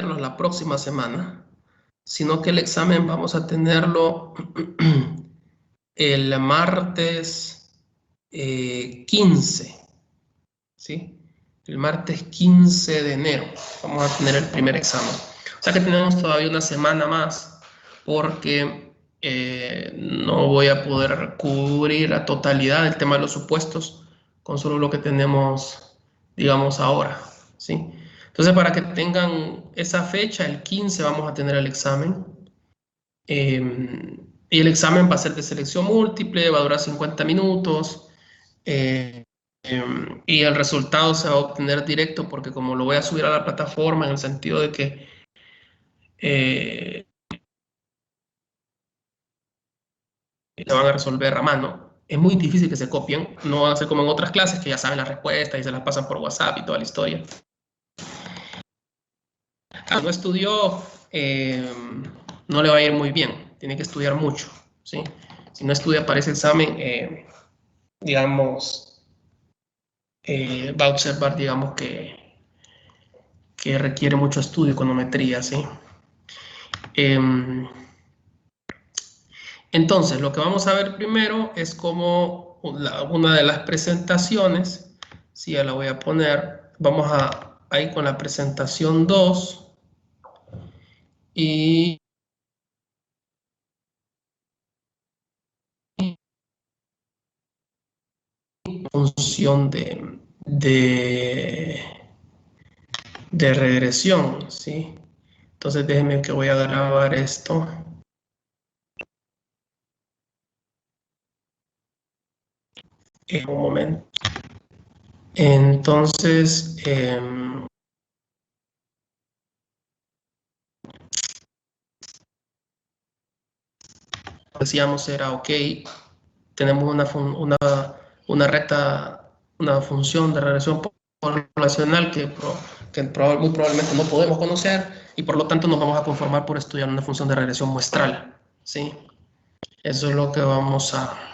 tenerlo la próxima semana, sino que el examen vamos a tenerlo el martes 15, ¿sí? El martes 15 de enero vamos a tener el primer examen. O sea que tenemos todavía una semana más porque no voy a poder cubrir a totalidad el tema de los supuestos con solo lo que tenemos, digamos, ahora, ¿sí? Entonces, para que tengan esa fecha, el 15 vamos a tener el examen. Y el examen va a ser de selección múltiple, va a durar 50 minutos. eh, y el resultado se va a obtener directo porque como lo voy a subir a la plataforma en el sentido de que se van a resolver a mano, es muy difícil que se copien, no va a ser como en otras clases que ya saben las respuestas y se las pasan por WhatsApp y toda la historia. Si no estudió, no le va a ir muy bien, tiene que estudiar mucho, ¿sí? Si no estudia para ese examen, digamos, va a observar, digamos, que requiere mucho estudio, econometría, ¿sí? Entonces, lo que vamos a ver primero es como una de las presentaciones, si ya la voy a poner, vamos a ir con la presentación 2 y función de regresión, ¿sí? Entonces, déjenme que voy a grabar esto. En un momento. Entonces, decíamos era, ok, tenemos una recta, una función de regresión poblacional que muy probablemente no podemos conocer y por lo tanto nos vamos a conformar por estudiar una función de regresión muestral, ¿sí? Eso es lo que vamos a...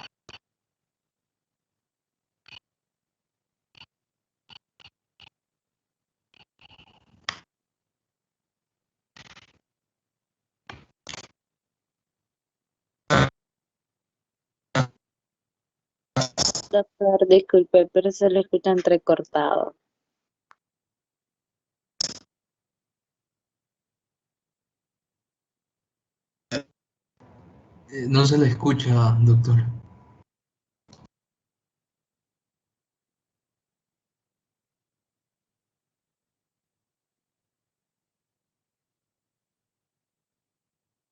Doctor, disculpe, pero se le escucha entrecortado. No se le escucha, doctor.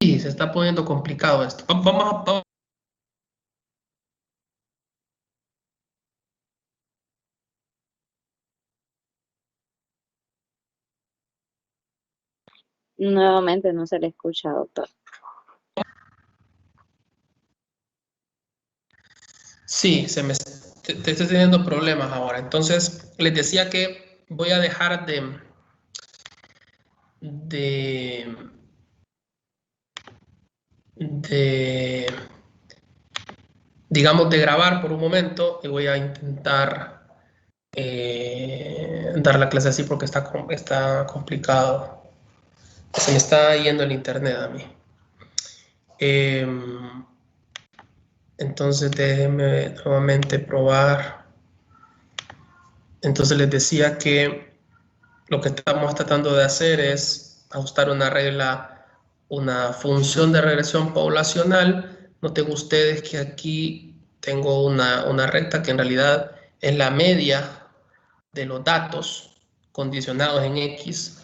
Sí, se está poniendo complicado esto. Vamos. Nuevamente no se le escucha, doctor. Sí, te estoy teniendo problemas ahora. Entonces, les decía que voy a dejar de, de digamos, de grabar por un momento y voy a intentar dar la clase así porque está complicado. Se me está yendo el internet a mí. Entonces déjenme nuevamente probar. Entonces les decía que lo que estamos tratando de hacer es ajustar una regla, una función de regresión poblacional. Noten ustedes que aquí tengo una recta que en realidad es la media de los datos condicionados en X,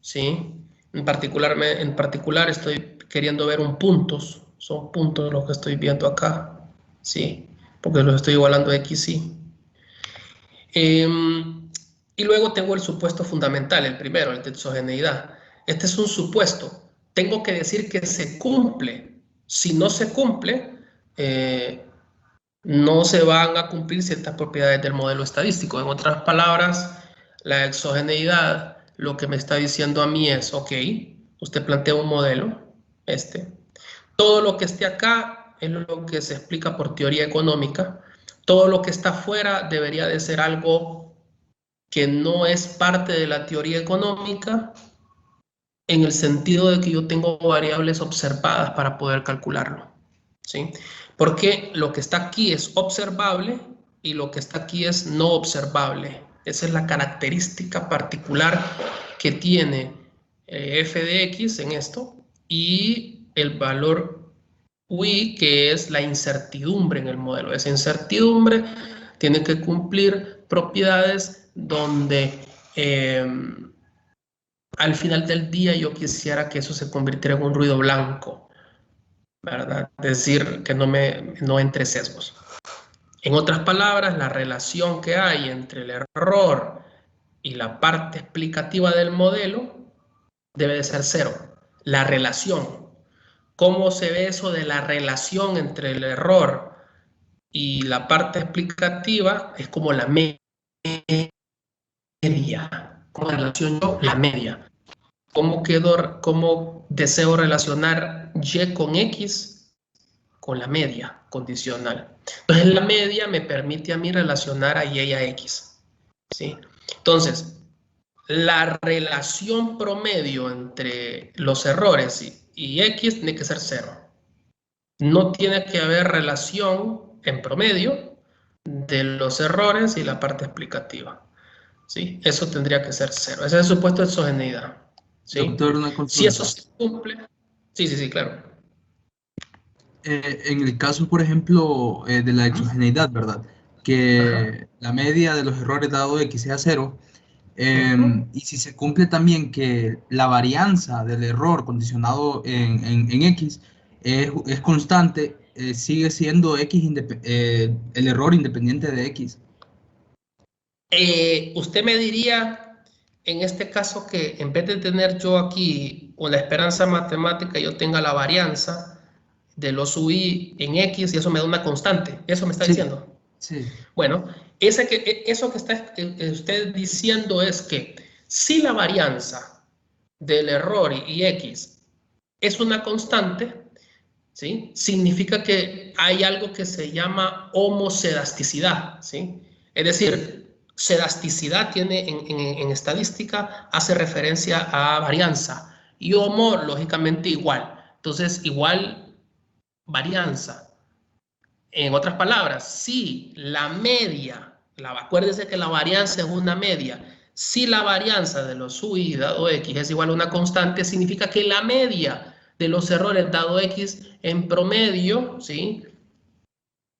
¿sí? En particular estoy queriendo ver un puntos, son puntos los que estoy viendo acá, ¿sí? Porque los estoy igualando a X, y. Y luego tengo el supuesto fundamental, el primero, el de exogeneidad. Este es un supuesto. Tengo que decir que se cumple. Si no se cumple, no se van a cumplir ciertas propiedades del modelo estadístico. En otras palabras, la exogeneidad lo que me está diciendo a mí es, ok, usted plantea un modelo, todo lo que esté acá es lo que se explica por teoría económica, todo lo que está afuera debería de ser algo que no es parte de la teoría económica en el sentido de que yo tengo variables observadas para poder calcularlo, ¿sí? Porque lo que está aquí es observable y lo que está aquí es no observable. Esa es la característica particular que tiene f de x en esto y el valor UI, que es la incertidumbre en el modelo. Esa incertidumbre tiene que cumplir propiedades donde al final del día yo quisiera que eso se convirtiera en un ruido blanco, ¿verdad? Es decir, que no entre sesgos. En otras palabras, la relación que hay entre el error y la parte explicativa del modelo debe de ser cero. La relación. ¿Cómo se ve eso de la relación entre el error y la parte explicativa? Es como la media. ¿Cómo relación yo? La media. ¿Cómo deseo relacionar Y con X? Con la media condicional. Entonces la media me permite a mí relacionar a Y y a X, ¿sí? Entonces, la relación promedio entre los errores y X tiene que ser cero. No tiene que haber relación en promedio de los errores y la parte explicativa, ¿sí? Eso tendría que ser cero. Ese es el supuesto de exogeneidad, ¿sí? Doctor, una Si eso consulta. se cumple... Sí, claro. En el caso, por ejemplo, de la exogeneidad, ¿verdad? Ajá. Que la media de los errores dado X sea cero, Ujú. y si se cumple también que la varianza del error condicionado en X es constante, sigue siendo X el error independiente de X. Usted me diría, en este caso, que en vez de tener yo aquí una esperanza matemática, yo tenga la varianza de los UI en X y eso me da una constante. ¿Eso me está Sí, diciendo? sí, Bueno, eso que está usted diciendo es que si la varianza del error y X es una constante, ¿sí? Significa que hay algo que se llama homocedasticidad, ¿sí? Es decir, cedasticidad tiene en estadística, hace referencia a varianza, y homo, lógicamente, igual. Entonces, igual varianza. En otras palabras, si la media, acuérdense que la varianza es una media, si la varianza de los UI dado X es igual a una constante, significa que la media de los errores dado X en promedio, ¿sí?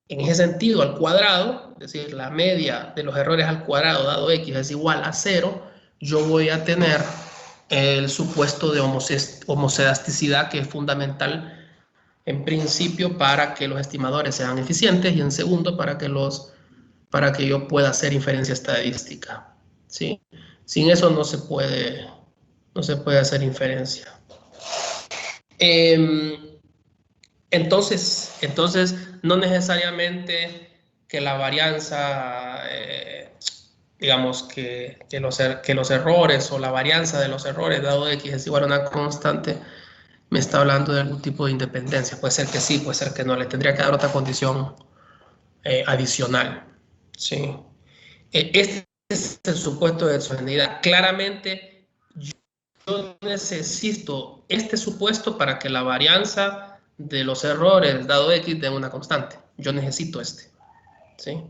En ese sentido, al cuadrado, es decir, la media de los errores al cuadrado dado X es igual a 0, yo voy a tener el supuesto de homocedasticidad, que es fundamental en principio para que los estimadores sean eficientes y en segundo para que yo pueda hacer inferencia estadística, ¿sí? Sin eso no se puede hacer inferencia. Entonces no necesariamente que la varianza, digamos que los errores o la varianza de los errores dado X es igual a una constante, me está hablando de algún tipo de independencia. Puede ser que sí, puede ser que no. Le tendría que dar otra condición adicional, ¿sí? Este es el supuesto de exogeneidad. Claramente, yo necesito este supuesto para que la varianza de los errores dado X dé una constante. Yo necesito este, ¿sí?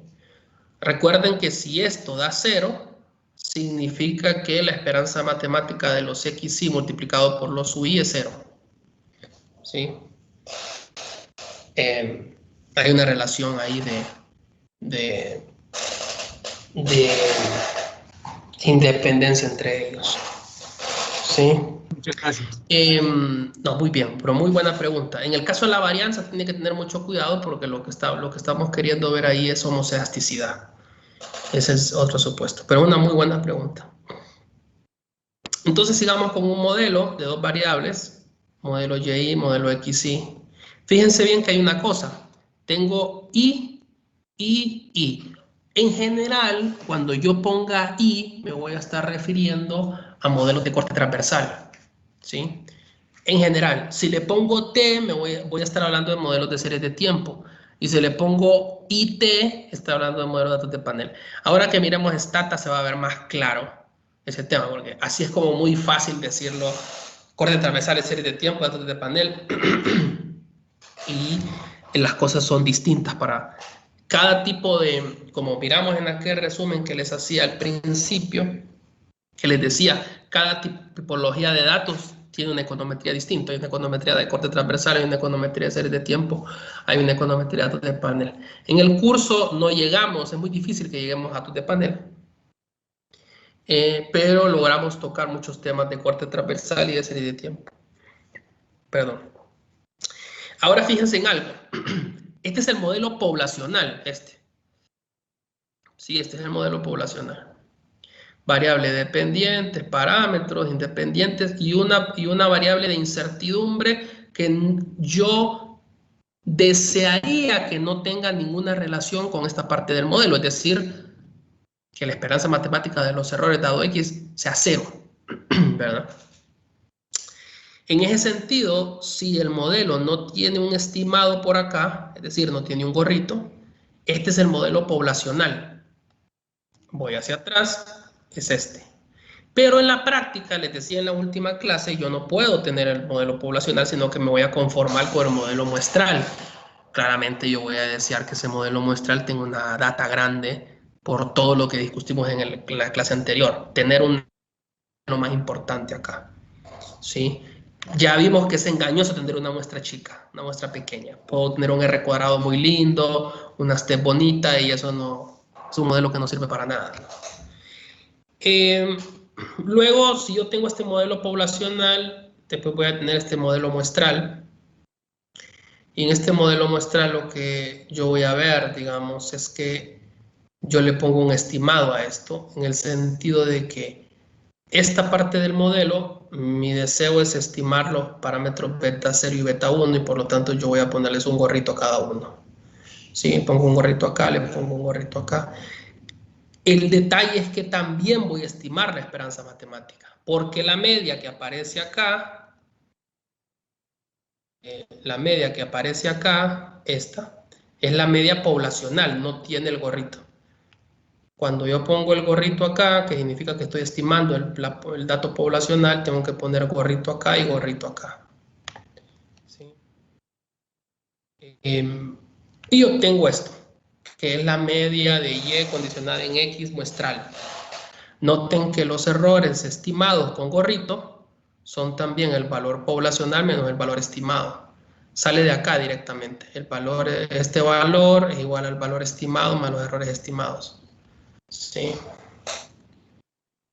Recuerden que si esto da 0, significa que la esperanza matemática de los XY multiplicado por los UI es 0, ¿sí? Hay una relación ahí de independencia entre ellos, ¿sí? muchas gracias. No, muy bien, pero muy buena pregunta. En el caso de la varianza tiene que tener mucho cuidado porque lo que estamos queriendo ver ahí es homocedasticidad. Ese es otro supuesto, pero una muy buena pregunta. Entonces sigamos con un modelo de dos variables, modelo Y, modelo XY. Fíjense bien que hay una cosa. Tengo Y. En general, cuando yo ponga Y, me voy a estar refiriendo a modelos de corte transversal, ¿sí? En general, si le pongo T, voy a estar hablando de modelos de series de tiempo. Y si le pongo IT, está hablando de modelos de datos de panel. Ahora que miremos Stata, se va a ver más claro ese tema, porque así es como muy fácil decirlo cortes transversales, series de tiempo, datos de panel. Y las cosas son distintas para cada tipo de, como miramos en aquel resumen que les hacía al principio, que les decía, cada tipología de datos tiene una econometría distinta. Hay una econometría de corte transversal, hay una econometría de series de tiempo, hay una econometría de datos de panel. En el curso no llegamos, es muy difícil que lleguemos a datos de panel, pero logramos tocar muchos temas de corte transversal y de serie de tiempo. Perdón. Ahora fíjense en algo. Este es el modelo poblacional, Sí, este es el modelo poblacional. Variable dependiente, parámetros independientes y una variable de incertidumbre que yo desearía que no tenga ninguna relación con esta parte del modelo, es decir, que la esperanza matemática de los errores dado X sea 0, ¿verdad? En ese sentido, si el modelo no tiene un estimado por acá, es decir, no tiene un gorrito, este es el modelo poblacional. Voy hacia atrás, es este. Pero en la práctica, les decía en la última clase, yo no puedo tener el modelo poblacional, sino que me voy a conformar con el modelo muestral. Claramente yo voy a desear que ese modelo muestral tenga una data grande por todo lo que discutimos en la clase anterior. Tener un lo más importante acá, ¿sí? Ya vimos que es engañoso tener una muestra chica, una muestra pequeña. Puedo tener un R cuadrado muy lindo, una step bonita, y eso no es un modelo que no sirve para nada. Luego, si yo tengo este modelo poblacional, después voy a tener este modelo muestral. Y en este modelo muestral lo que yo voy a ver, digamos, es que yo le pongo un estimado a esto, en el sentido de que esta parte del modelo, mi deseo es estimar los parámetros beta 0 y beta 1, y por lo tanto yo voy a ponerles un gorrito a cada uno. ¿Sí? Pongo un gorrito acá, le pongo un gorrito acá. El detalle es que también voy a estimar la esperanza matemática, porque la media que aparece acá, esta, es la media poblacional, no tiene el gorrito. Cuando yo pongo el gorrito acá, que significa que estoy estimando el dato poblacional, tengo que poner gorrito acá y gorrito acá. ¿Sí? Y obtengo esto, que es la media de Y condicionada en X muestral. Noten que los errores estimados con gorrito son también el valor poblacional menos el valor estimado. Sale de acá directamente. Este valor es igual al valor estimado más los errores estimados. ¿Sí?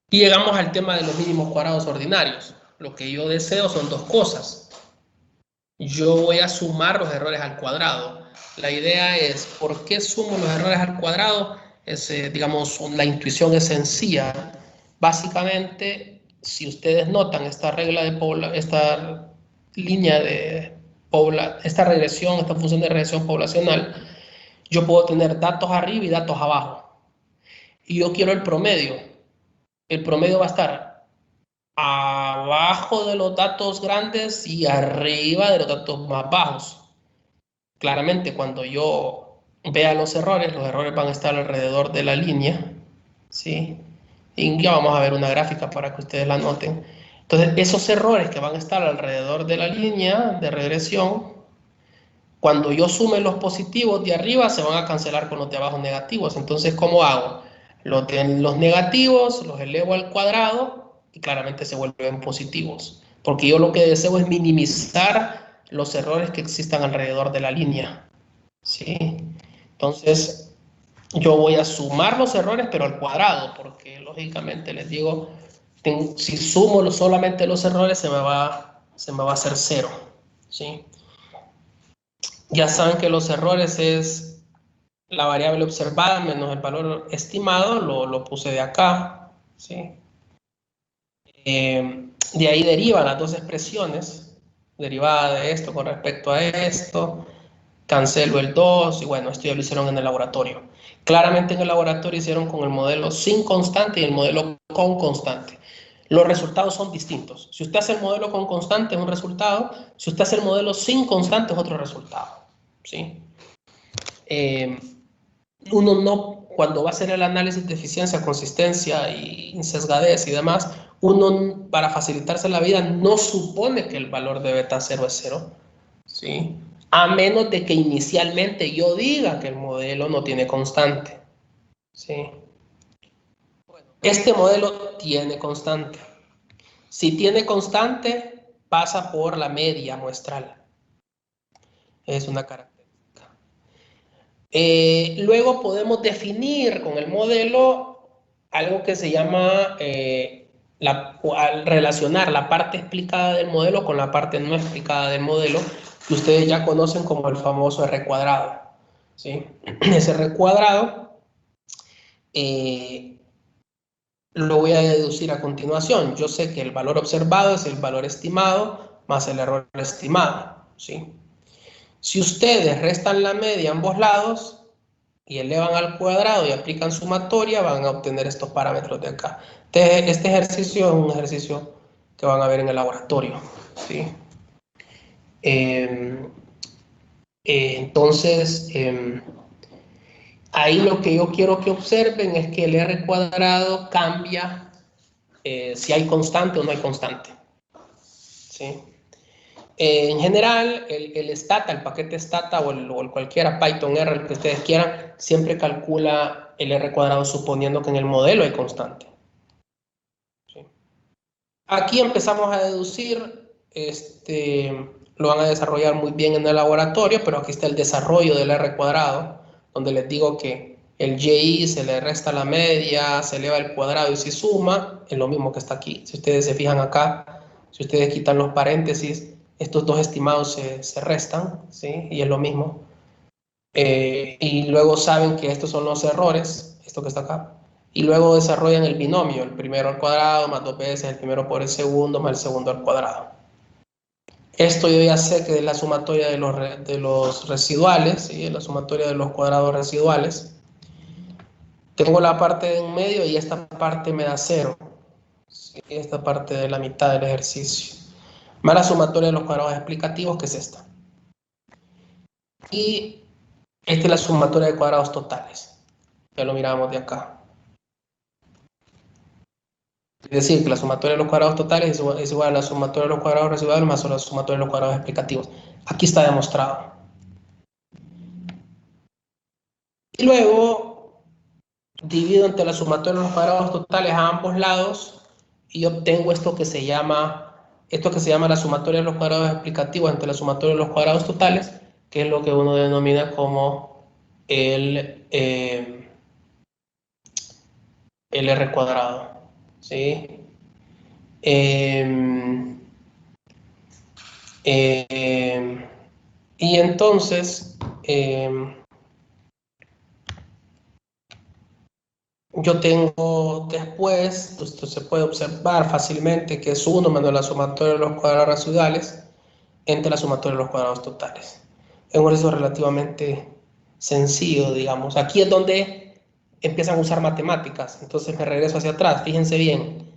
Y llegamos al tema de los mínimos cuadrados ordinarios. Lo que yo deseo son dos cosas. Yo voy a sumar los errores al cuadrado. La idea es, ¿por qué sumo los errores al cuadrado? Digamos, la intuición es sencilla. Básicamente, si ustedes notan esta regla de esta línea de esta regresión, esta función de regresión poblacional, yo puedo tener datos arriba y datos abajo. Y yo quiero el promedio. El promedio va a estar abajo de los datos grandes y arriba de los datos más bajos. Claramente, cuando yo vea los errores van a estar alrededor de la línea, ¿sí? Y ya vamos a ver una gráfica para que ustedes la noten. Entonces, esos errores que van a estar alrededor de la línea de regresión, cuando yo sume los positivos de arriba, se van a cancelar con los de abajo negativos. Entonces, ¿cómo hago? Los negativos los elevo al cuadrado y claramente se vuelven positivos. Porque yo lo que deseo es minimizar los errores que existan alrededor de la línea. ¿Sí? Entonces, yo voy a sumar los errores, pero al cuadrado, porque lógicamente les digo, si sumo solamente los errores, se me va a hacer 0. ¿Sí? Ya saben que los errores es la variable observada menos el valor estimado, lo puse de acá, ¿sí? De ahí derivan las dos expresiones, derivada de esto con respecto a esto, cancelo el 2, y bueno, esto ya lo hicieron en el laboratorio. Claramente en el laboratorio hicieron con el modelo sin constante y el modelo con constante. Los resultados son distintos. Si usted hace el modelo con constante es un resultado, si usted hace el modelo sin constante es otro resultado, ¿sí? Uno no, cuando va a hacer el análisis de eficiencia, consistencia y insesgadez y demás, uno, para facilitarse la vida, no supone que el valor de beta 0 es 0, ¿sí? A menos de que inicialmente yo diga que el modelo no tiene constante, ¿sí? Este modelo tiene constante. Si tiene constante, pasa por la media muestral. Es una característica. Luego podemos definir con el modelo algo que se llama, al relacionar la parte explicada del modelo con la parte no explicada del modelo, que ustedes ya conocen como el famoso R cuadrado, ¿sí? Ese R cuadrado lo voy a deducir a continuación. Yo sé que el valor observado es el valor estimado más el error estimado, ¿sí? Si ustedes restan la media a ambos lados y elevan al cuadrado y aplican sumatoria, van a obtener estos parámetros de acá. Este ejercicio es un ejercicio que van a ver en el laboratorio, ¿sí? Entonces, ahí lo que yo quiero que observen es que el R cuadrado cambia si hay constante o no hay constante, ¿sí? En general, el Stata, el paquete Stata o el cualquiera Python R, el que ustedes quieran, siempre calcula el R cuadrado suponiendo que en el modelo hay constante, ¿sí? Aquí empezamos a deducir, lo van a desarrollar muy bien en el laboratorio, pero aquí está el desarrollo del R cuadrado, donde les digo que el YI se le resta la media, se eleva el cuadrado y se suma, es lo mismo que está aquí. Si ustedes se fijan acá, si ustedes quitan los paréntesis, estos dos estimados se restan, ¿sí? Y es lo mismo. Y luego saben que estos son los errores, esto que está acá. Y luego desarrollan el binomio, el primero al cuadrado más 2 veces el primero por el segundo más el segundo al cuadrado. Esto yo ya sé que es la sumatoria de los residuales, ¿sí? La sumatoria de los cuadrados residuales. Tengo la parte de en medio y esta parte me da 0. ¿Sí? Esta parte de la mitad del ejercicio. Más la sumatoria de los cuadrados explicativos, que es esta. Y esta es la sumatoria de cuadrados totales. Ya lo miramos de acá. Es decir, que la sumatoria de los cuadrados totales es igual a la sumatoria de los cuadrados residuales más la sumatoria de los cuadrados explicativos. Aquí está demostrado. Y luego divido entre la sumatoria de los cuadrados totales a ambos lados y obtengo esto que se llama la sumatoria de los cuadrados explicativos entre la sumatoria de los cuadrados totales, que es lo que uno denomina como el R cuadrado, ¿sí? Y entonces yo tengo después, esto se puede observar fácilmente, que es 1 menos la sumatoria de los cuadrados residuales entre la sumatoria de los cuadrados totales. Es un ejercicio relativamente sencillo, digamos. Aquí es donde empiezan a usar matemáticas. Entonces me regreso hacia atrás. Fíjense bien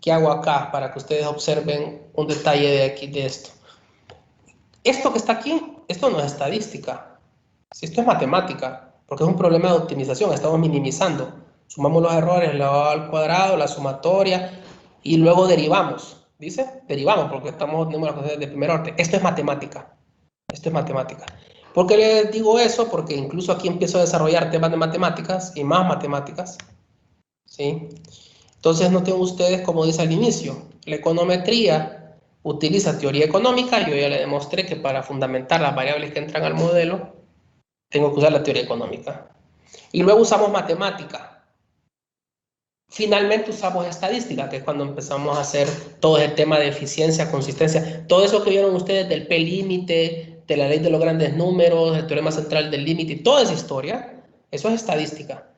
qué hago acá para que ustedes observen un detalle de aquí, de esto. Esto que está aquí, esto no es estadística. Esto es matemática, porque es un problema de optimización. Estamos minimizando. Sumamos los errores, elevado al cuadrado, la sumatoria, y luego derivamos. ¿Dice? Derivamos, porque estamos teniendo las cosas de primer orden. Esto es matemática. Esto es matemática. ¿Por qué les digo eso? Porque incluso aquí empiezo a desarrollar temas de matemáticas y más matemáticas, ¿sí? Entonces noten ustedes, como dice al inicio, la econometría utiliza teoría económica. Yo ya le demostré que para fundamentar las variables que entran al modelo, tengo que usar la teoría económica. Y luego usamos matemática. Finalmente usamos estadística, que es cuando empezamos a hacer todo el tema de eficiencia, consistencia, todo eso que vieron ustedes del P-límite, de la ley de los grandes números, el teorema central del límite, toda esa historia, eso es estadística.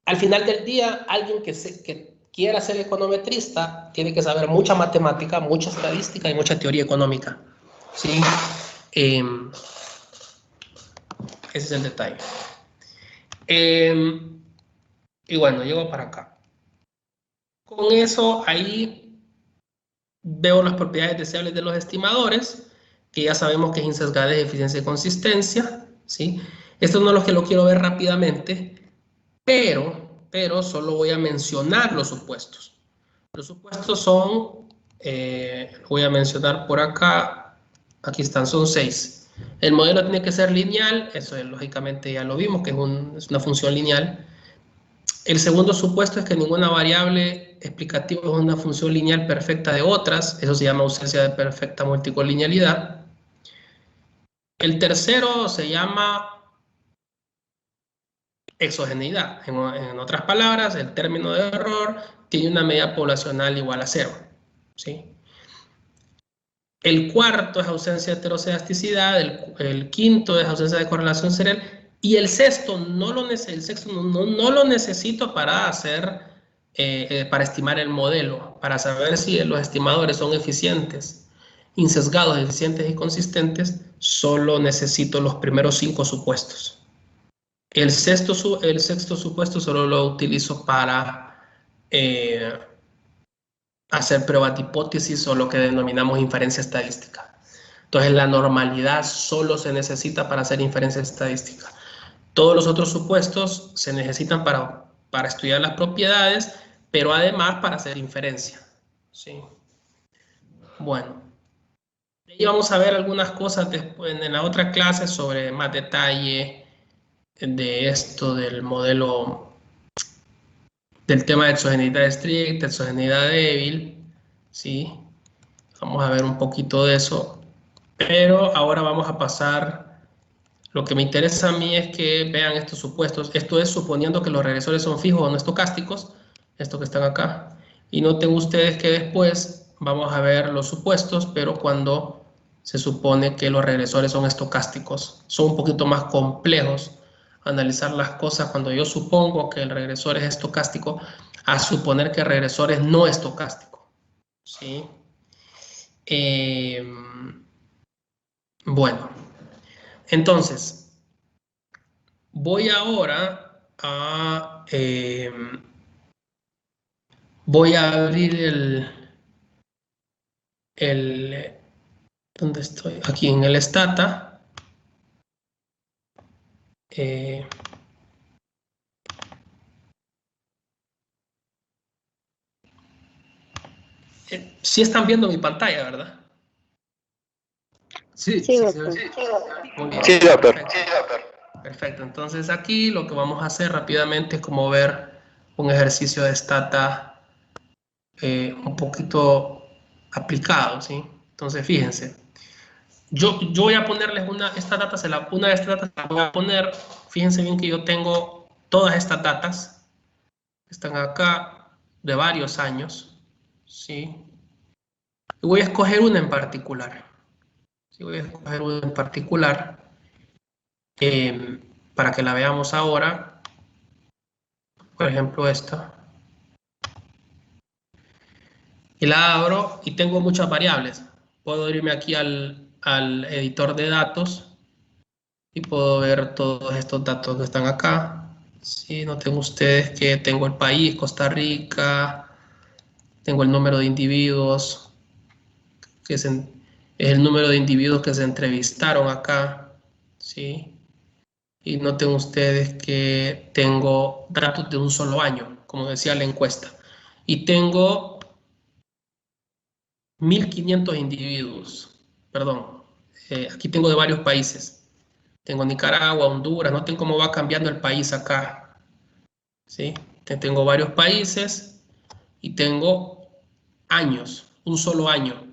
Al final del día, alguien que quiera ser econometrista tiene que saber mucha matemática, mucha estadística y mucha teoría económica, ¿sí? Ese es el detalle. Y bueno, llego para acá. Con eso, ahí veo las propiedades deseables de los estimadores, que ya sabemos que es insesgadez, eficiencia y consistencia, ¿sí? Esto no es lo que lo quiero ver rápidamente, pero solo voy a mencionar los supuestos. Los supuestos son, voy a mencionar por acá, aquí están, son 6. El modelo tiene que ser lineal, eso lógicamente ya lo vimos, que es una función lineal. El segundo supuesto es que ninguna variable explicativa es una función lineal perfecta de otras, eso se llama ausencia de perfecta multicolinealidad. El tercero se llama exogeneidad. En otras palabras, el término de error tiene una media poblacional igual a 0. ¿Sí? El cuarto es ausencia de heteroscedasticidad, el quinto es ausencia de correlación serial, y el sexto no lo necesito para para estimar el modelo, para saber si los estimadores son eficientes, insesgados, eficientes y consistentes. Solo necesito los primeros 5 supuestos. El sexto supuesto solo lo utilizo para hacer pruebas de hipótesis o lo que denominamos inferencia estadística. Entonces, la normalidad solo se necesita para hacer inferencia estadística. Todos los otros supuestos se necesitan para estudiar las propiedades, pero además para hacer inferencia. ¿Sí? Bueno, y vamos a ver algunas cosas después en la otra clase sobre más detalle de esto del modelo, del tema de exogeneidad estricta, exogeneidad débil. ¿Sí? Vamos a ver un poquito de eso. Pero ahora vamos a pasar. Lo que me interesa a mí es que vean estos supuestos. Esto es suponiendo que los regresores son fijos o no estocásticos, estos que están acá. Y noten ustedes que después vamos a ver los supuestos, pero cuando se supone que los regresores son estocásticos. Son un poquito más complejos analizar las cosas cuando yo supongo que el regresor es estocástico, a suponer que el regresor es no estocástico. ¿Sí? Bueno, entonces, voy ahora a... voy a abrir ¿dónde estoy? Aquí en el Stata. Sí están viendo mi pantalla, ¿verdad? Sí, Sí, sí, doctor. Muy bien. Sí, doctor. Perfecto. Entonces aquí lo que vamos a hacer rápidamente es como ver un ejercicio de Stata un poquito aplicado, ¿sí? Entonces fíjense. Yo voy a ponerles una de estas datas se la voy a poner. Fíjense bien que yo tengo todas estas datas que están acá de varios años, ¿sí? Y voy a escoger una en particular. ¿Sí? Voy a escoger una en particular para que la veamos ahora. Por ejemplo, esta. Y la abro y tengo muchas variables. Puedo irme aquí al editor de datos y puedo ver todos estos datos que están acá. Sí, noten ustedes que tengo el país, Costa Rica, tengo el número de individuos, que es el número de individuos que se entrevistaron acá, ¿sí? Y noten ustedes que tengo datos de un solo año, como decía la encuesta. Y tengo 1.500 individuos, perdón, aquí tengo de varios países. Tengo Nicaragua, Honduras, noten cómo va cambiando el país acá. ¿Sí? Tengo varios países y tengo años, un solo año.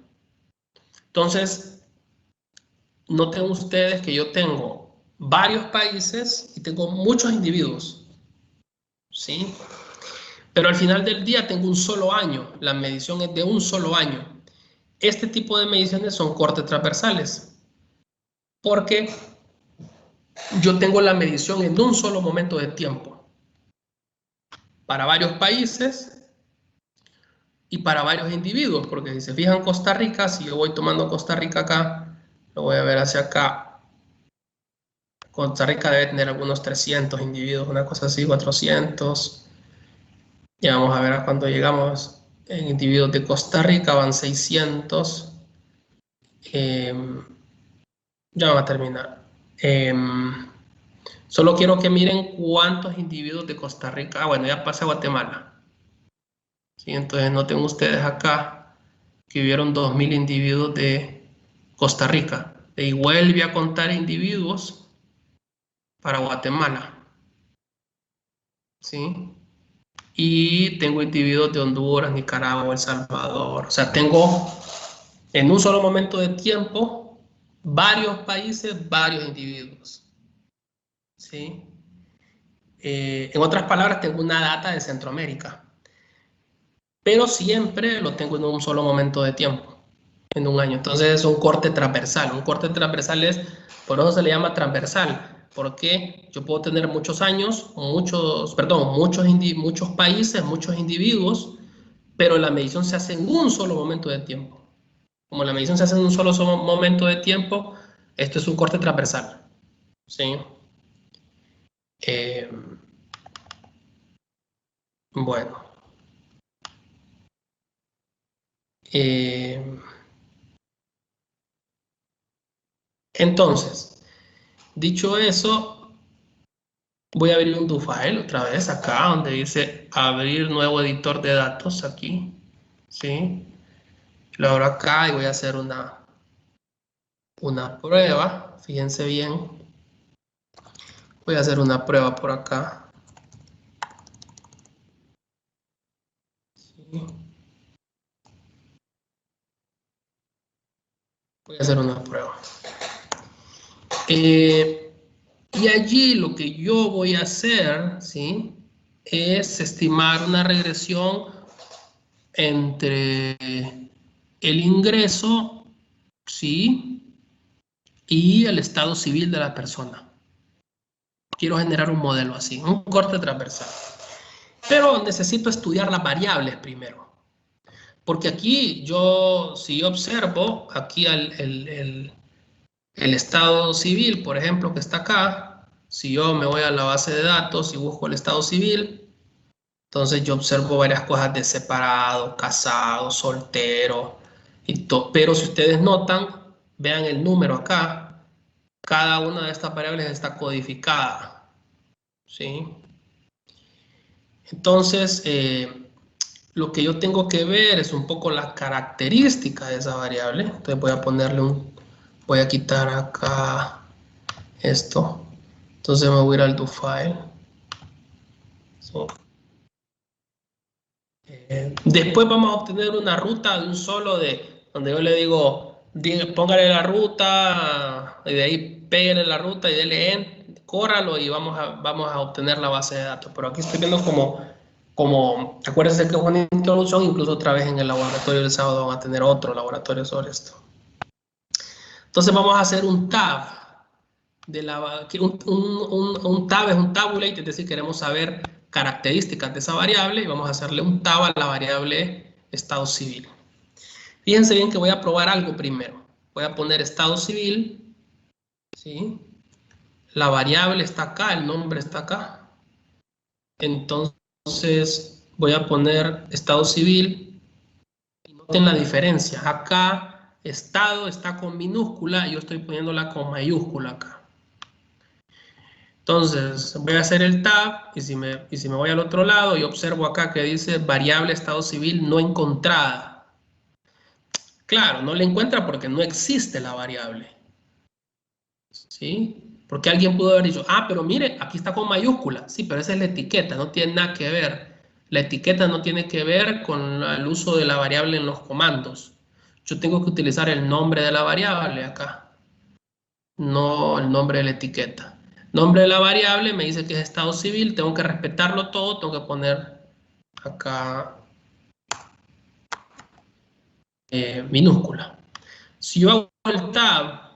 Entonces, noten ustedes que yo tengo varios países y tengo muchos individuos. ¿Sí? Pero al final del día tengo un solo año. La medición es de un solo año. Este tipo de mediciones son cortes transversales. Porque yo tengo la medición en un solo momento de tiempo. Para varios países y para varios individuos, porque si se fijan Costa Rica, si yo voy tomando Costa Rica acá, lo voy a ver hacia acá. Costa Rica debe tener algunos 300 individuos, una cosa así, 400. Ya vamos a ver a cuando llegamos en individuos de Costa Rica, van 600. Ya vamos a terminar. Solo quiero que miren cuántos individuos de Costa Rica. Ah, bueno, ya pasé a Guatemala. ¿sí? Entonces noten ustedes acá que hubieron 2.000 individuos de Costa Rica. Y vuelve a contar individuos para Guatemala, ¿sí? Y tengo individuos de Honduras, Nicaragua, El Salvador. O sea, tengo en un solo momento de tiempo varios países, varios individuos, ¿sí? En otras palabras, tengo una data de Centroamérica, pero siempre lo tengo en un solo momento de tiempo, en un año. Entonces es un corte transversal. Un corte transversal es, por eso se le llama transversal, porque yo puedo tener muchos años, muchos países, muchos individuos, pero la medición se hace en un solo momento de tiempo. Como la medición se hace en un solo momento de tiempo, esto es un corte transversal, ¿sí? Eh, bueno. Entonces, dicho eso, voy a abrir un do-file otra vez acá, donde dice abrir nuevo editor de datos aquí, ¿sí? Lo abro acá y voy a hacer una prueba, fíjense bien. Voy a hacer una prueba por acá. ¿Sí? Voy a hacer una prueba. Y allí lo que yo voy a hacer, ¿sí? Es estimar una regresión entre el ingreso, ¿sí? Y el estado civil de la persona. Quiero generar un modelo así, un corte transversal. Pero necesito estudiar las variables primero. Porque aquí si yo observo aquí el estado civil, por ejemplo, que está acá, si yo me voy a la base de datos y busco el estado civil, entonces yo observo varias cosas de separado, casado, soltero, pero si ustedes notan, vean el número acá, cada una de estas variables está codificada, ¿sí? Entonces, lo que yo tengo que ver es un poco la característica de esa variable. Entonces voy a quitar acá esto. Entonces me voy a ir al do file. ¿Sí? Después vamos a obtener una ruta de un solo donde yo le digo, póngale la ruta, y de ahí pégale la ruta y dele end, córralo y vamos a obtener la base de datos. Pero aquí estoy viendo acuérdense que es una introducción, incluso otra vez en el laboratorio del sábado van a tener otro laboratorio sobre esto. Entonces vamos a hacer un tab. Un tab es un tabulate, es decir, queremos saber características de esa variable y vamos a hacerle un tab a la variable estado civil. Fíjense bien que voy a probar algo primero. Voy a poner estado civil, ¿sí? La variable está acá, el nombre está acá. Entonces voy a poner estado civil y noten la diferencia. Acá estado está con minúscula y yo estoy poniéndola con mayúscula acá. Entonces voy a hacer el tab y si me voy al otro lado y observo acá que dice variable estado civil no encontrada. Claro, no la encuentra porque no existe la variable. ¿Sí? Porque alguien pudo haber dicho, pero mire, aquí está con mayúscula. Sí, pero esa es la etiqueta, no tiene nada que ver. La etiqueta no tiene que ver con el uso de la variable en los comandos. Yo tengo que utilizar el nombre de la variable acá, no el nombre de la etiqueta. Nombre de la variable me dice que es estado civil, tengo que respetarlo todo, tengo que poner acá minúscula. Si yo hago el tab,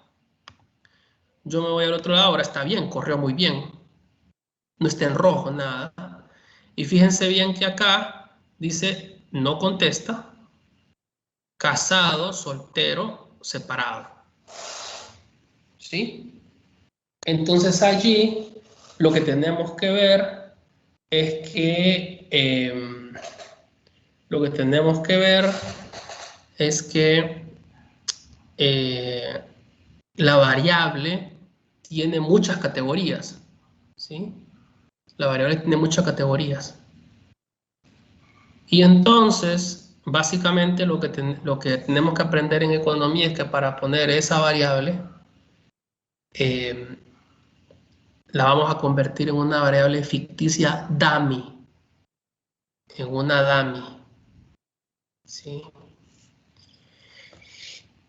yo me voy al otro lado, ahora está bien, corrió muy bien. No está en rojo, nada. Y fíjense bien que acá dice no contesta, casado, soltero, separado. ¿Sí? Entonces allí lo que tenemos que ver es que la variable tiene muchas categorías, ¿sí? La variable tiene muchas categorías. Y entonces, básicamente lo que tenemos que aprender en economía es que para poner esa variable, la vamos a convertir en una variable ficticia dummy, en una dummy, ¿sí?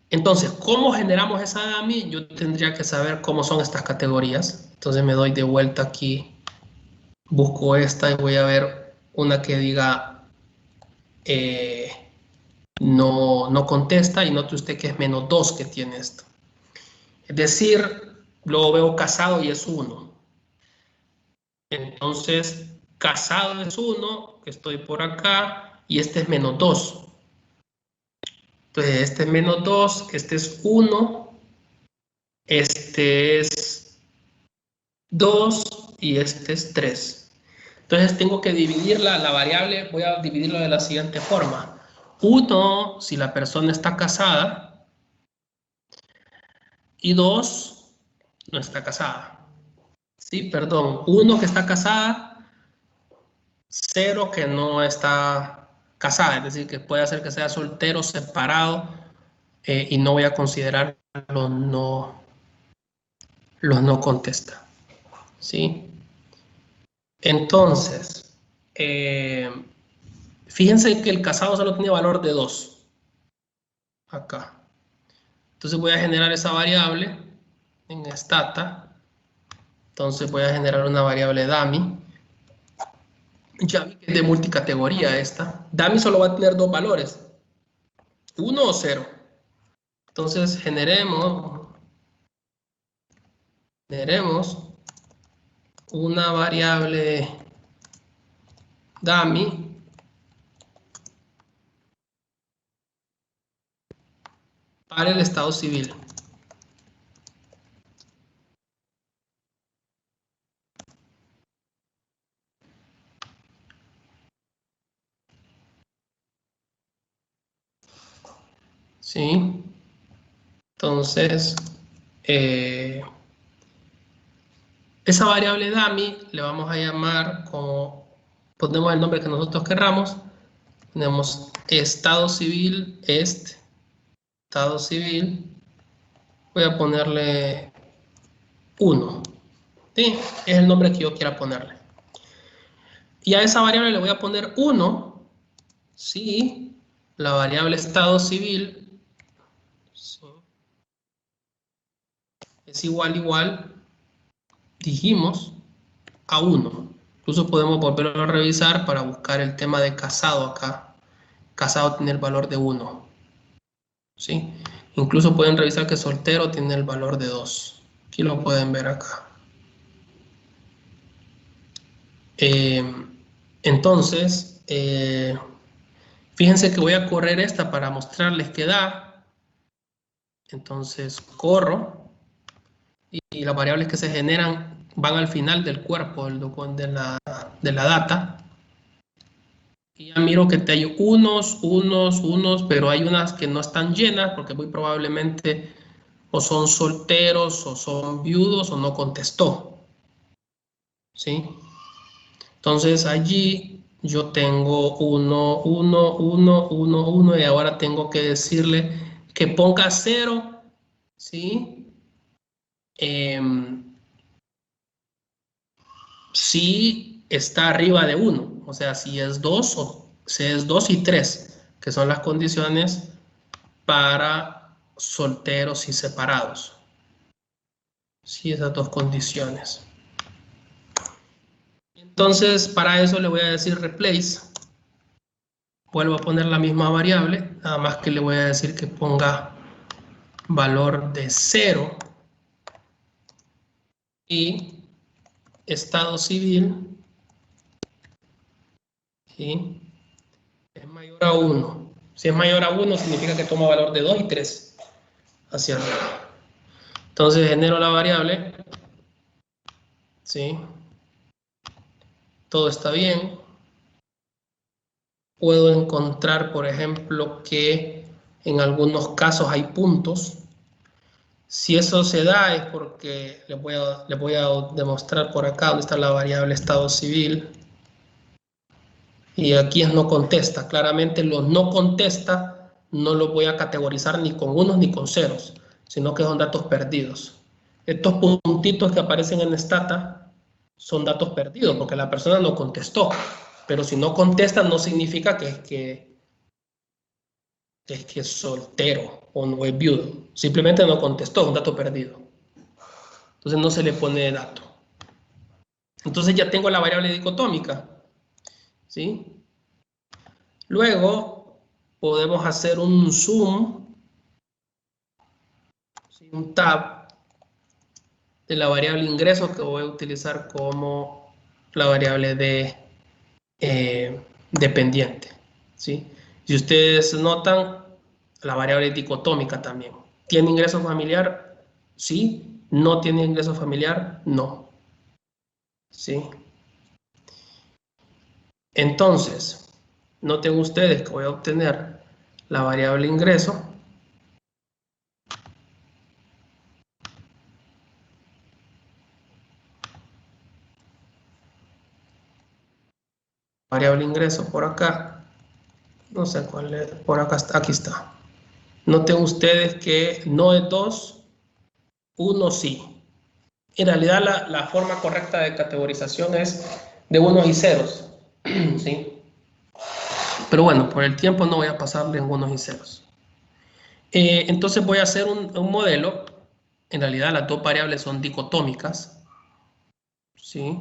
Entonces, ¿cómo generamos esa dummy? Yo tendría que saber cómo son estas categorías. Entonces me doy de vuelta aquí, busco esta y voy a ver una que diga no contesta, y note usted que es -2 que tiene esto. Es decir, luego veo casado y es 1. Entonces, casado es 1, que estoy por acá, y este es -2. Entonces, este es -2, este es 1, este es 2 y este es 3. Entonces, tengo que dividir la variable, voy a dividirlo de la siguiente forma. 1, si la persona está casada, y 2, no está casada. Sí, perdón, 1 que está casada, 0 que no está casada, es decir, que puede hacer que sea soltero, separado, y no voy a considerar los no contesta. ¿Sí? Entonces, fíjense que el casado solo tiene valor de 2. Acá. Entonces voy a generar esa variable en stata. Entonces voy a generar una variable dummy. Ya vi que es de multicategoría esta. Dummy solo va a tener 2 valores. 1 o 0. Entonces generemos una variable dummy para el estado civil. ¿Sí? Entonces, esa variable dummy le vamos a llamar, como ponemos el nombre que nosotros querramos, tenemos estado civil estado civil, voy a ponerle 1. ¿Sí? Es el nombre que yo quiera ponerle. Y a esa variable le voy a poner 1 si la variable estado civil, ¿sí?, es igual, dijimos, a 1. Incluso podemos volverlo a revisar para buscar el tema de casado acá. Casado tiene el valor de 1. ¿Sí? Incluso pueden revisar que soltero tiene el valor de 2. Aquí lo pueden ver acá. Entonces, fíjense que voy a correr esta para mostrarles que da. Entonces corro y las variables que se generan van al final del cuerpo de la data. Y ya miro que hay unos, pero hay unas que no están llenas porque muy probablemente o son solteros o son viudos o no contestó. ¿Sí? Entonces allí yo tengo 1, 1, 1, 1, 1 y ahora tengo que decirle que ponga 0, ¿sí? Si está arriba de 1, o sea, si es 2 o si es 2 y 3, que son las condiciones para solteros y separados. Sí, esas dos condiciones. Entonces, para eso le voy a decir replace. Vuelvo a poner la misma variable, nada más que le voy a decir que ponga valor de 0 y estado civil, ¿sí?, es mayor a 1. Si es mayor a 1 significa que toma valor de 2 y 3 hacia arriba. Entonces genero la variable, ¿sí? Todo está bien. Puedo encontrar, por ejemplo, que en algunos casos hay puntos. Si eso se da es porque les voy a demostrar por acá donde está la variable estado civil. Y aquí es no contesta. Claramente los no contesta no los voy a categorizar ni con unos ni con ceros, sino que son datos perdidos. Estos puntitos que aparecen en Stata son datos perdidos porque la persona no contestó. Pero si no contesta no significa que es soltero o no es viudo. Simplemente no contestó, es un dato perdido. Entonces no se le pone dato. Entonces ya tengo la variable dicotómica, ¿sí? Luego podemos hacer un zoom, ¿sí? Un tab de la variable ingreso que voy a utilizar como la variable de dependiente, ¿sí? Si ustedes notan, la variable dicotómica también. ¿Tiene ingreso familiar? Sí. ¿No tiene ingreso familiar? No. ¿Sí? Entonces, noten ustedes que voy a obtener la variable ingreso por acá, no sé cuál es, por acá está, aquí está. Noten ustedes que no es 2, 1 sí. En realidad la forma correcta de categorización es de unos y ceros, ¿sí? Pero bueno, por el tiempo no voy a pasarle en unos y ceros. Entonces voy a hacer un modelo. En realidad las dos variables son dicotómicas, ¿sí?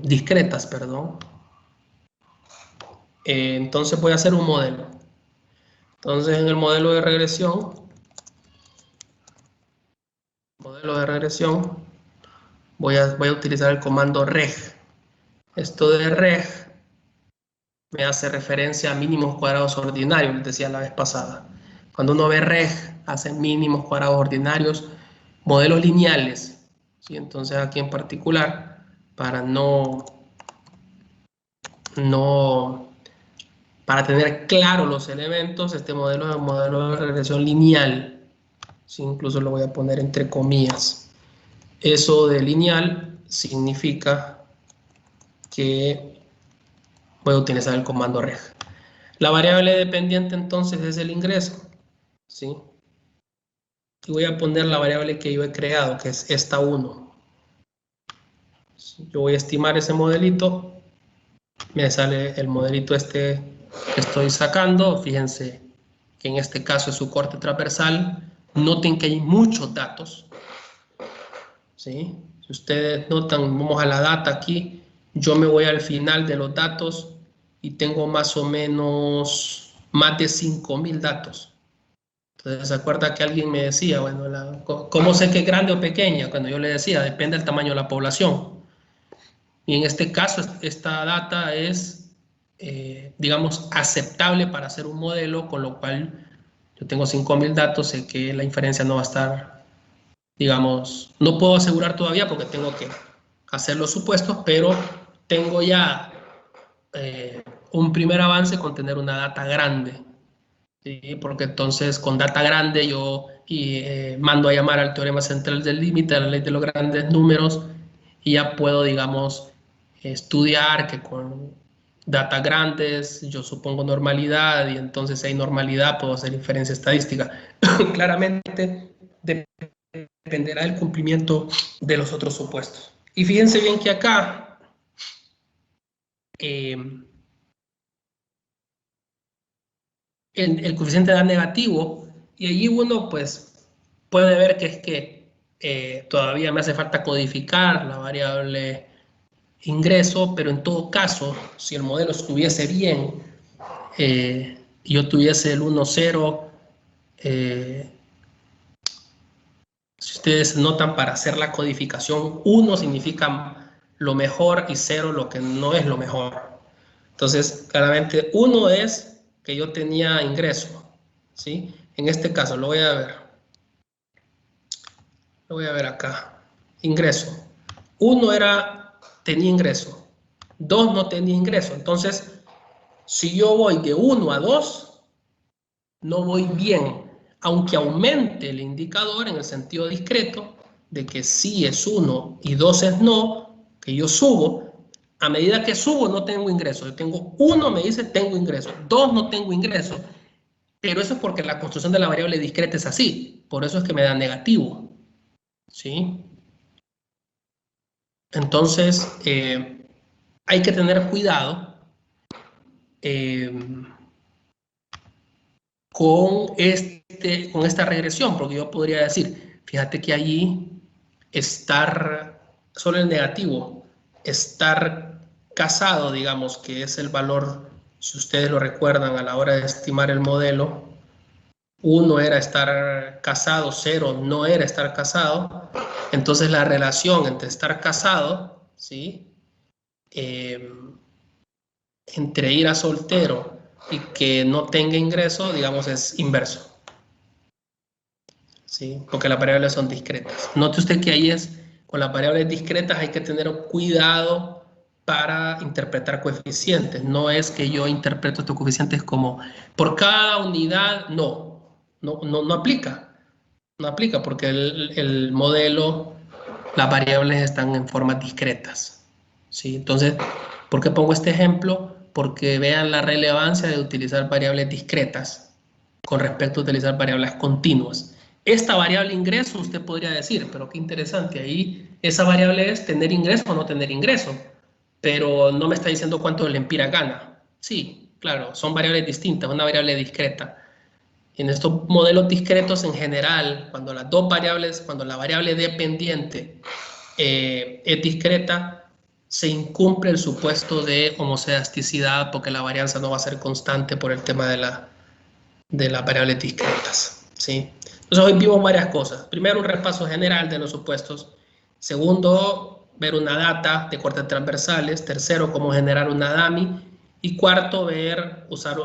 Discretas, perdón. Entonces voy a hacer un modelo. Entonces en el modelo de regresión, voy a utilizar el comando reg. Esto de reg me hace referencia a mínimos cuadrados ordinarios, les decía la vez pasada. Cuando uno ve reg, hace mínimos cuadrados ordinarios, modelos lineales, ¿sí? Entonces aquí en particular, para para tener claros los elementos, este modelo es un modelo de regresión lineal, ¿sí? Incluso lo voy a poner entre comillas. Eso de lineal significa que voy a utilizar el comando reg. La variable dependiente entonces es el ingreso, ¿sí? Y voy a poner la variable que yo he creado, que es esta 1. Yo voy a estimar ese modelito, me sale el modelito este que estoy sacando. Fíjense que en este caso es su corte transversal. Noten que hay muchos datos, ¿sí? Si ustedes notan, vamos a la data aquí, yo me voy al final de los datos y tengo más o menos más de 5,000 datos. Entonces, ¿se acuerda que alguien me decía, bueno, ¿cómo sé que es grande o pequeña? Cuando yo le decía, depende del tamaño de la población. Y en este caso, esta data es, digamos, aceptable para hacer un modelo, con lo cual yo tengo 5,000 datos, sé que la inferencia no va a estar, digamos, no puedo asegurar todavía porque tengo que hacer los supuestos, pero tengo ya un primer avance con tener una data grande. ¿Sí? Porque entonces con data grande yo mando a llamar al teorema central del límite, a la ley de los grandes números, y ya puedo, digamos, estudiar que con data grandes yo supongo normalidad, y entonces si hay normalidad puedo hacer inferencia estadística. Claramente dependerá del cumplimiento de los otros supuestos. Y fíjense bien que acá el coeficiente da negativo, y allí uno pues puede ver que es que todavía me hace falta codificar la variable ingreso, pero en todo caso, si el modelo estuviese bien, y yo tuviese el 1, 0, si ustedes notan, para hacer la codificación, 1 significa lo mejor y 0 lo que no es lo mejor. Entonces, claramente, 1 es que yo tenía ingreso, ¿sí? En este caso, lo voy a ver. Lo voy a ver acá. Ingreso. 1 tenía ingreso. 2 no tenía ingreso. Entonces, si yo voy de 1 a 2, no voy bien. Aunque aumente el indicador en el sentido discreto de que sí es 1 y 2 es no, que yo subo, A medida que subo, no tengo ingreso. Yo tengo 1, me dice, tengo ingreso. 2, no tengo ingreso. Pero eso es porque la construcción de la variable discreta es así. Por eso es que me da negativo. ¿Sí? Entonces, hay que tener cuidado con esta regresión, porque yo podría decir, fíjate que allí solo el negativo, estar casado, digamos, que es el valor, si ustedes lo recuerdan a la hora de estimar el modelo, 1 era estar casado, 0 no era estar casado. Entonces la relación entre estar casado, ¿sí? Entre ir a soltero y que no tenga ingreso, digamos, es inverso. ¿Sí? Porque las variables son discretas. Note usted que ahí con las variables discretas hay que tener cuidado para interpretar coeficientes. No es que yo interpreto estos coeficientes como por cada unidad, no aplica. No aplica porque el modelo, las variables están en formas discretas. ¿Sí? Entonces, ¿por qué pongo este ejemplo? Porque vean la relevancia de utilizar variables discretas con respecto a utilizar variables continuas. Esta variable ingreso, usted podría decir, pero qué interesante, ahí esa variable es tener ingreso o no tener ingreso, pero no me está diciendo cuánto el empira gana. Sí, claro, son variables distintas, una variable discreta. En estos modelos discretos en general, cuando las dos variables, cuando la variable dependiente es discreta, se incumple el supuesto de homoscedasticidad porque la varianza no va a ser constante por el tema de las variables discretas. ¿Sí? Entonces hoy vimos varias cosas. Primero, un repaso general de los supuestos. Segundo, ver una data de cortes transversales. Tercero, cómo generar una DAMI. Y cuarto, usar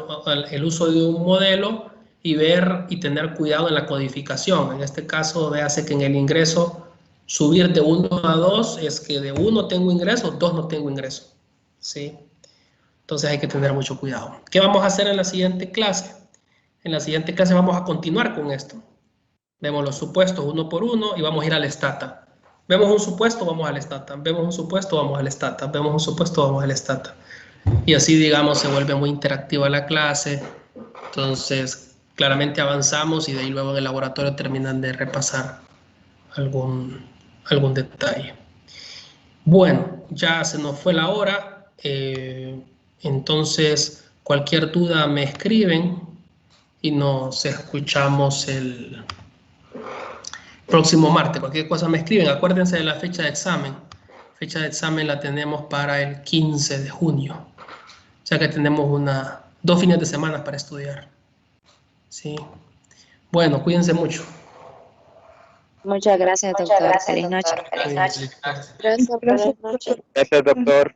el uso de un modelo y ver y tener cuidado en la codificación. En este caso, véase que en el ingreso, subir de 1 a 2 es que de 1 tengo ingreso, 2 no tengo ingreso. ¿Sí? Entonces hay que tener mucho cuidado. ¿Qué vamos a hacer en la siguiente clase? En la siguiente clase vamos a continuar con esto. Vemos los supuestos uno por uno y vamos a ir al stata. Vemos un supuesto, vamos al stata. Vemos un supuesto, vamos al stata. Vemos un supuesto, vamos al stata. Y así, digamos, se vuelve muy interactiva la clase. Entonces, claramente avanzamos y de ahí luego en el laboratorio terminan de repasar algún detalle. Bueno, ya se nos fue la hora. Entonces, cualquier duda me escriben y nos escuchamos el próximo martes. Cualquier cosa me escriben. Acuérdense de la fecha de examen. Fecha de examen la tenemos para el 15 de junio. O sea que tenemos 2 fines de semana para estudiar. ¿Sí? Bueno, cuídense mucho. Muchas gracias, doctor. Feliz noche. Cuídense. Gracias, buenas noches. Gracias, doctor.